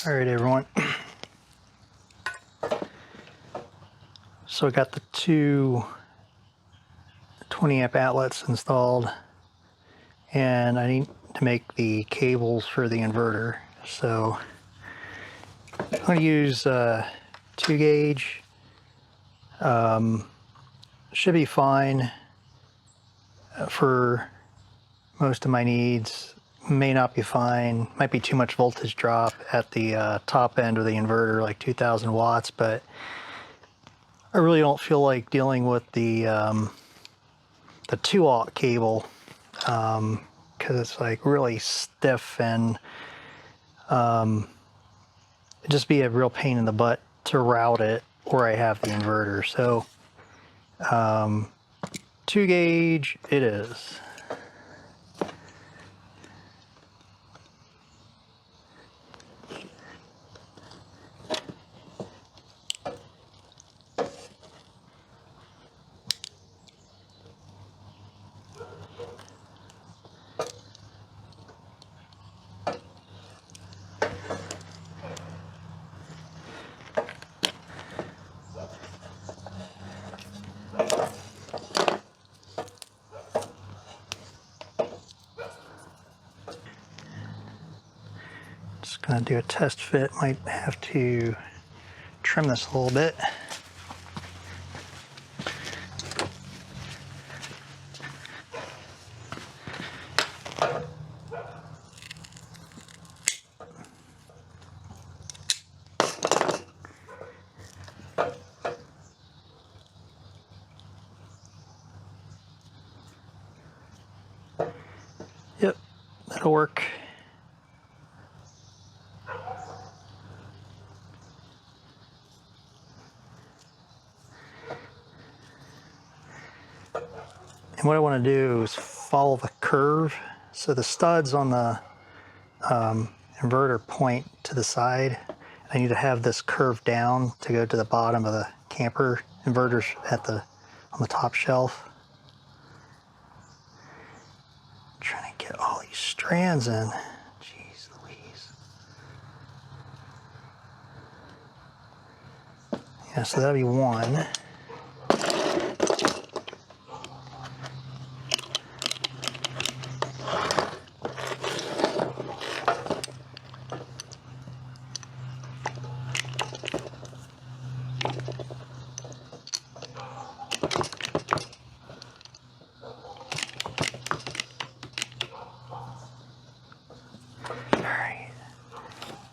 Alright everyone, so I got the two 20 amp outlets installed and I need to make the cables for the inverter. So I'm going to use 2 gauge. Should be fine for most of my needs. May not be fine, might be too much voltage drop at the top end of the inverter, like 2000 watts, but I really don't feel like dealing with the 2-aught cable because it's like really stiff and it'd just be a real pain in the butt to route it where I have the inverter. So 2 gauge it is. Just gonna do a test fit, might have to trim this a little bit. Yep, that'll work. And what I want to do is follow the curve. So the studs on the inverter point to the side. I need to have this curve down to go to the bottom of the camper inverters on the top shelf. I'm trying to get all these strands in. Jeez Louise. Yeah, so that'll be one.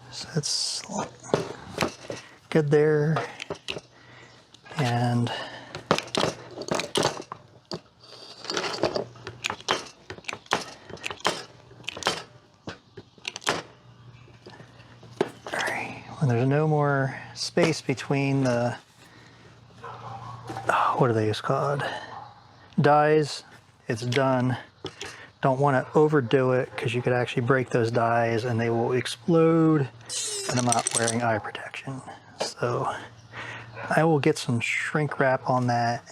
So it's good there, and alright, when there's no more space between the, what are they called? Dies, it's done. Don't want to overdo it because you could actually break those dies and they will explode, and I'm not wearing eye protection. So I will get some shrink wrap on that.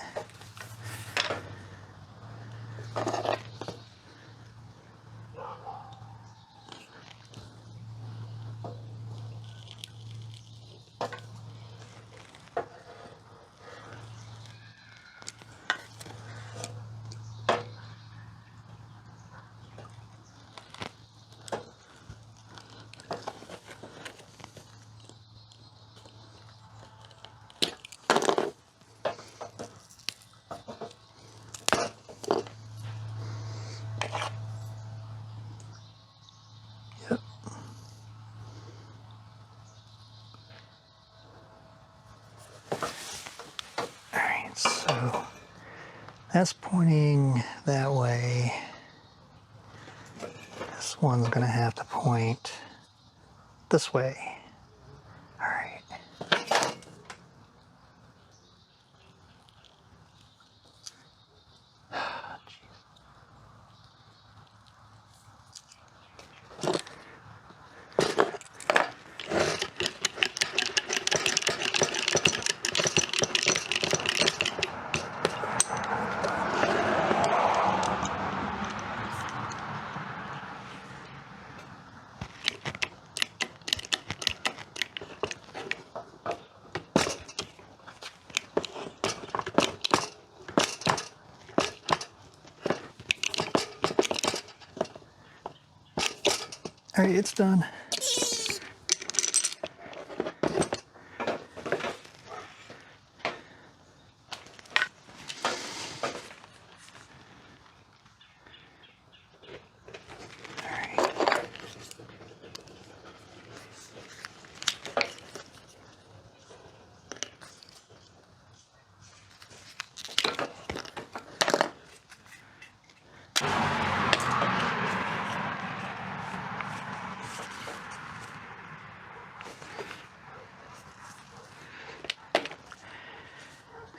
So that's pointing that way. This one's going to have to point this way. All right. All right, it's done.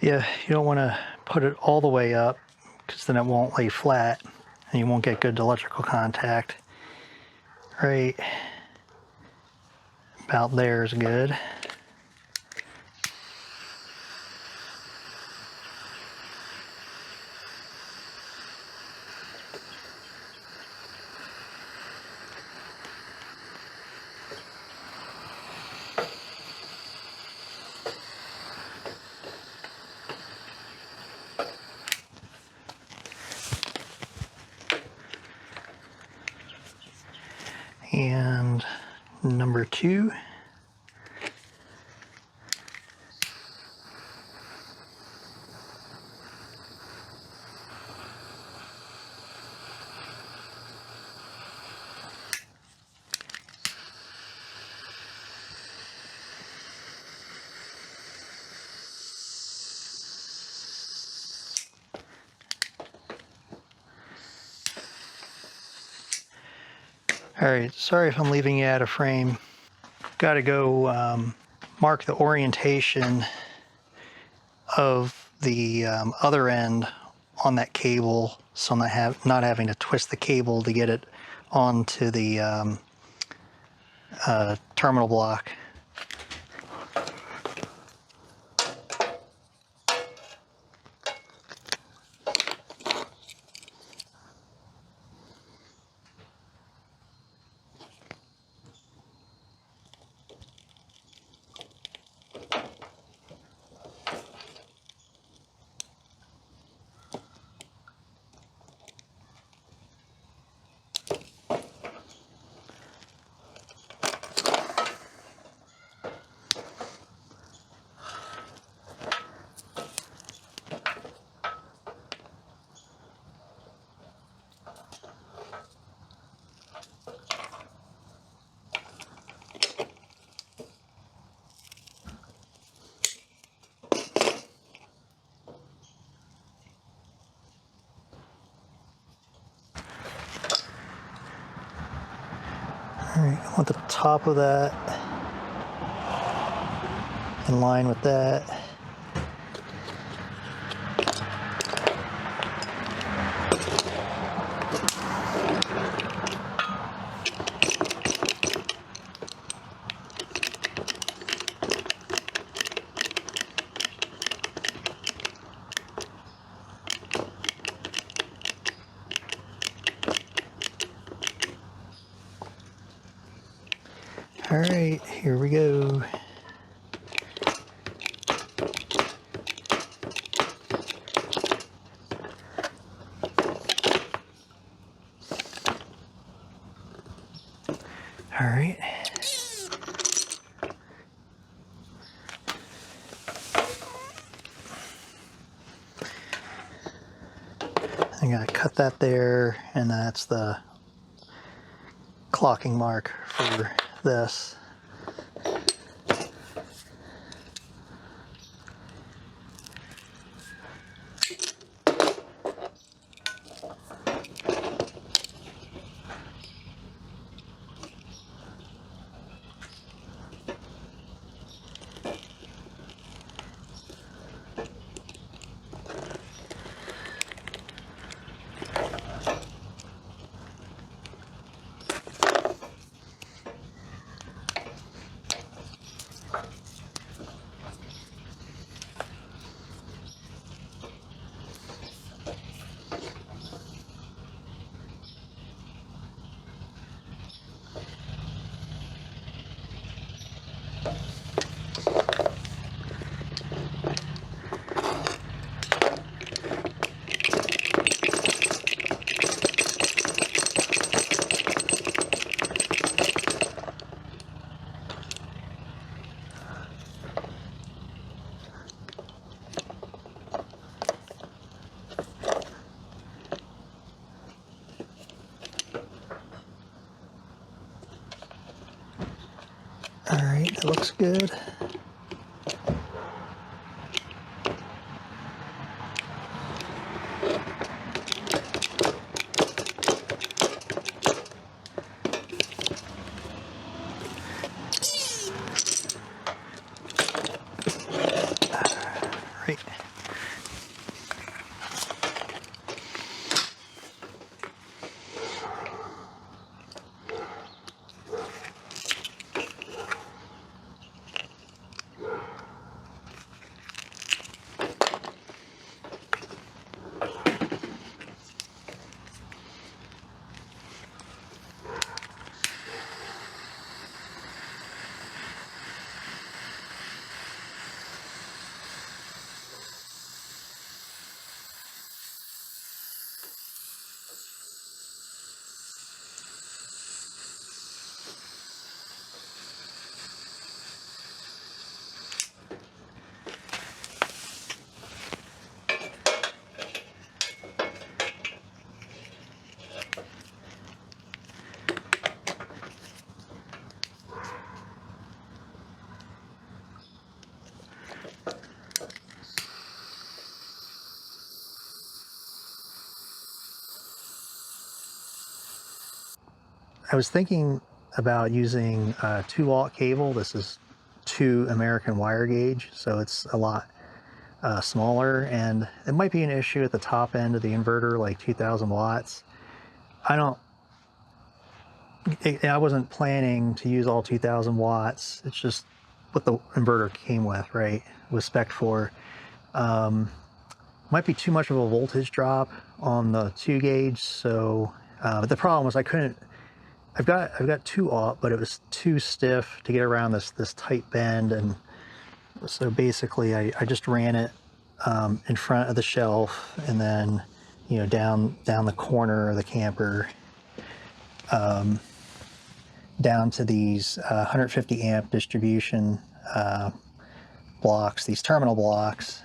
Yeah, you don't want to put it all the way up because then it won't lay flat and you won't get good electrical contact. Right about there is good. And number 2. All right, sorry if I'm leaving you out of frame. Got to go mark the orientation of the other end on that cable, so I'm not having to twist the cable to get it onto the terminal block. All right, I want the top of that in line with that. All right, here we go. All right. I'm gonna cut that there, and that's the clocking mark for this. That looks good. Right. I was thinking about using a 2-aught cable. This is 2 American wire gauge, so it's a lot smaller, and it might be an issue at the top end of the inverter, like 2000 watts. I wasn't planning to use all 2000 watts. It's just what the inverter came with, right? It was spec'd for. Might be too much of a voltage drop on the 2 gauge, so but the problem was I couldn't. I've got 2-aught, but it was too stiff to get around this tight bend, and so basically I just ran it in front of the shelf, and then down the corner of the camper, down to these 150 amp distribution blocks, these terminal blocks,